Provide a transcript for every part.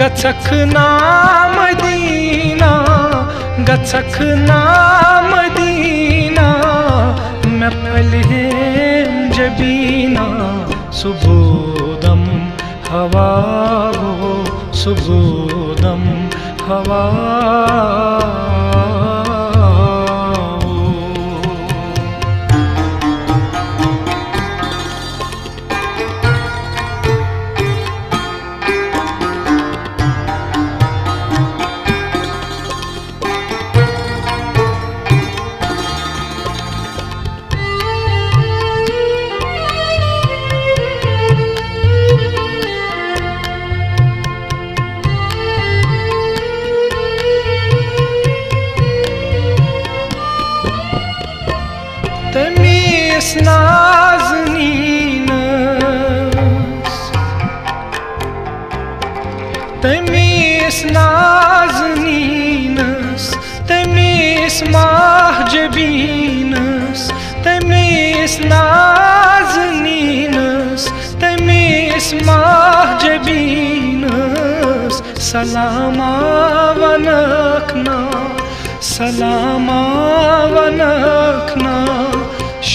गचखना Medina गचखना Medina मैं पले जबीना सुबोदम हवा वो सुबोदम हवा Temis nazninas Temis nazninas Temis mahjabinas Temis nazninas Temis mahjabinas Salama vanakna Salama vanakna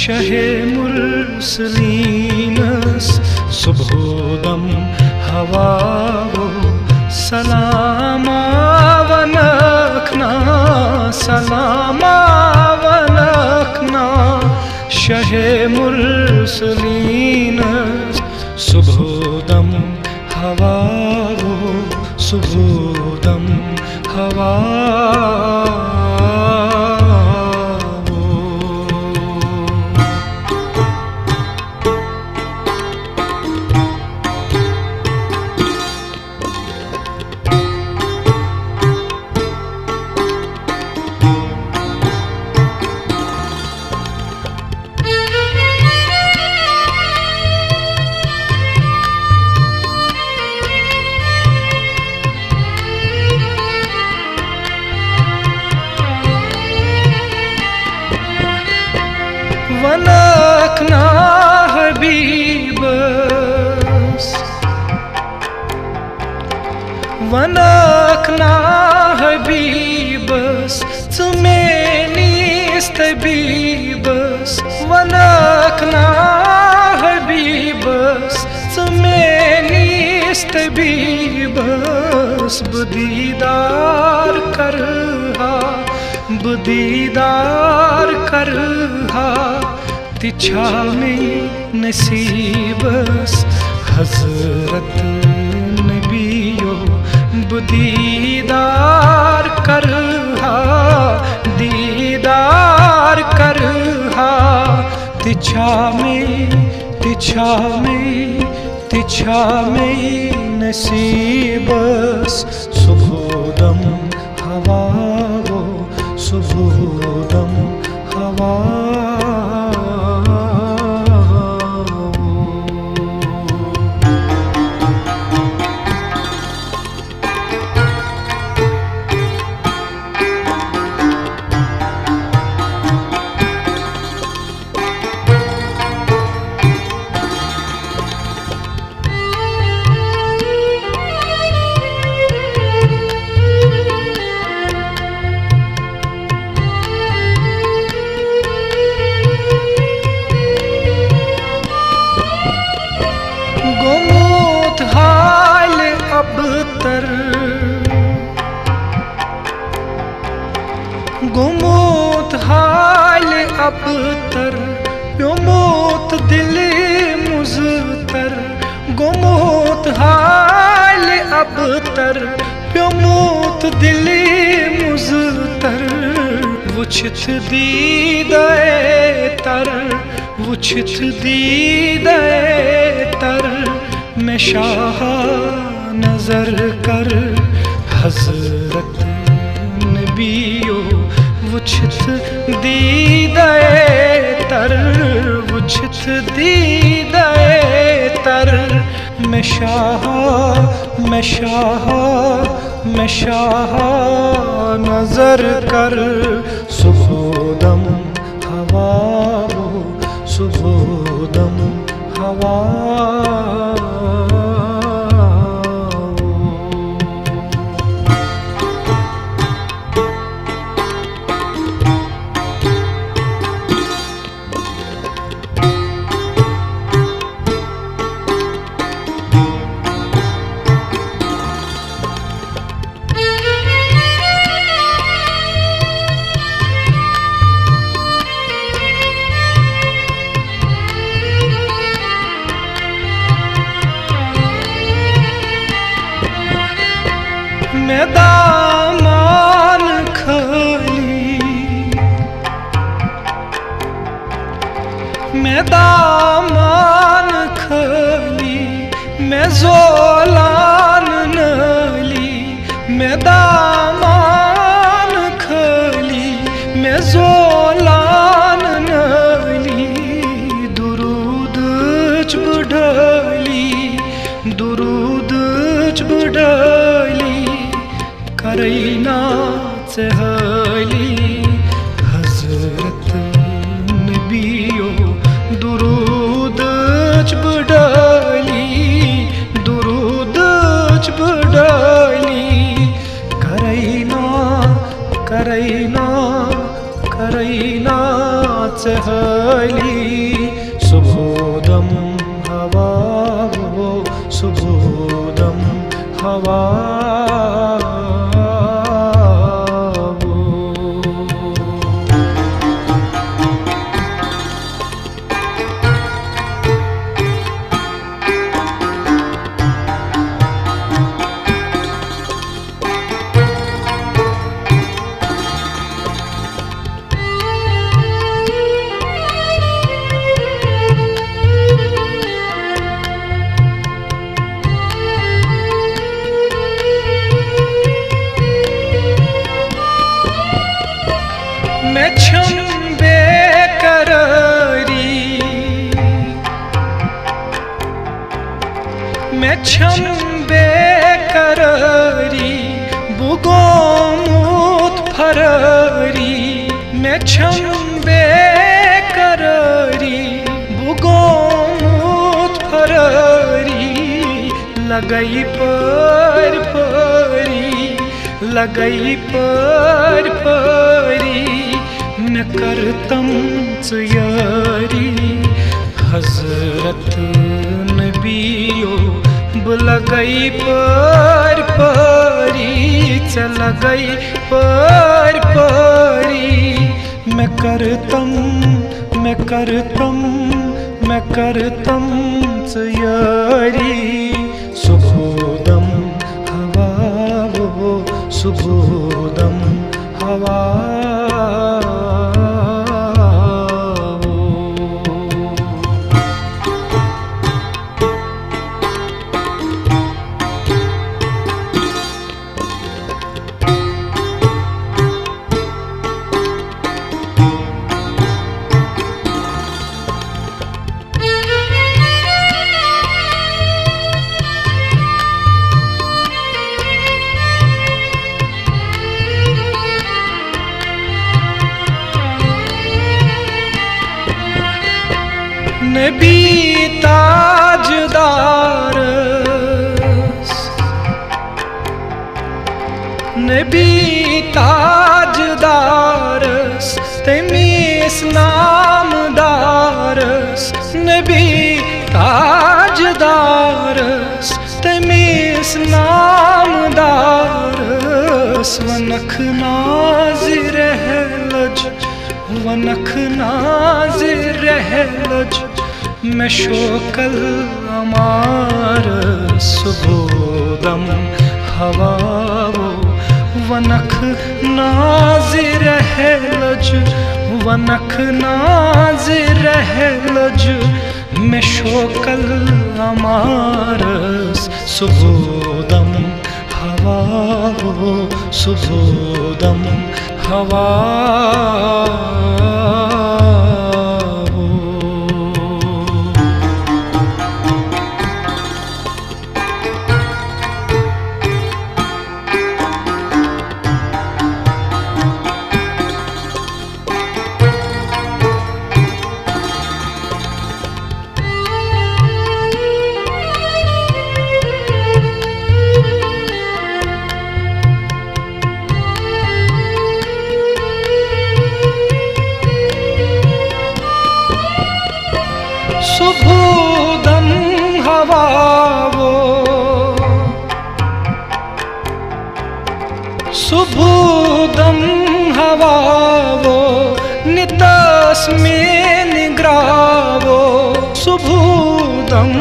शहे मुरसलीनस सुबोदम हवा वो सलामा वनखना सलामा वनखना शहे मुरसलीनस सुबोदम हवा वो सुबोदम हवा वनखना हबीबस वनखना हबीबस तुमेनिस तबीबस वनखना हबीबस तुमेनिस तबीबस बुदीदार करहा बुदीदार करहा तिछा में नसीबस हजरत नबियो बुदीदार करहा दीदार करहा तिछा में नसीबस सुबोदम हवा वो सुबोदम हवा गुमोत हाल अबतर योमोत दिल मुज़तर गुमोत हाल अबतर योमोत दिल मुज़तर वुछत दीदे तर वुछत दीदे तर मैं शाह नजर कर हजरत नबियो वुछत दीदे तर वुछत दीदे तर मैं शाह मैं शाह मैं शाह नजर कर सुबोदम हवा वो सुबोदम हवा मैं दामान खाली मैं दामान खाली मैं ज़ोलान नली मैं दामान खाली मैं ज़ोलान नली दुरूद चुड़ली दुरूद चुड़ली करैना चहली हजरत नबियो दुरूद चुड़ली दुरूद चुड़ली करैना करैना करैना चहली सुबोदम हवा वो सुबोदम हवा मैं छम बेकरारी मैं छम बेकरारी बुगोमुत फरारी मैं छम बेकरारी बुगोमुत फरारी लगई पर परी लगई पर परी मैं करतम यारी हजरत नबियो बुलगई पर परी चल गई पर परी मैं करतम मैं करतम मैं करतम यारी सुबोदम हवा वो सुबोदम हवा नबी ताजदारस नबी ताजदारस तमीस नामदारस नबी ताजदारस तमीस नामदारस वनख नाज़िर है लज वनख नाज़िर है लज मैं शोकल अमार सुबोदम हवा वो वनख नाज़िर है लज वनख नाज़िर है लज मैं शोकल अमार सुबोदम हवा वो सुबोदम हवा सुबोधम हवावो नितस्मिन् निग्रावो सुबोधम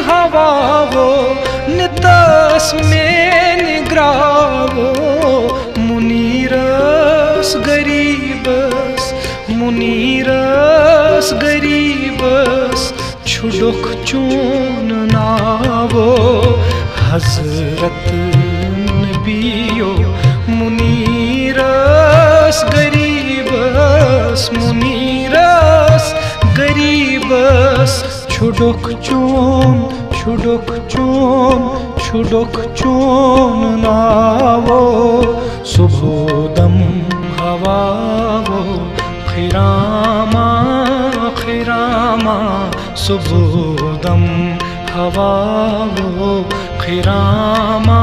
हवावो नितस्मिन् निग्रावो मुनीरस गरीबस छुडुख चून नावो हजरत नबियो मुनीरस गरीबस छुडुख चून नावो सुबोधम हवावो खिरामा सुबोधम हवावो खिरामा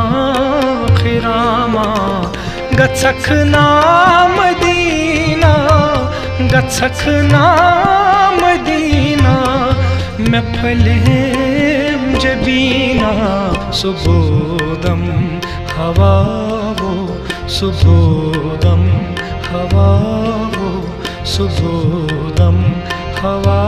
गच्छख नाम दीना मैं फलेम जबीना सुबोधम हवावो सुबोधम हवावो सुबोधम हवा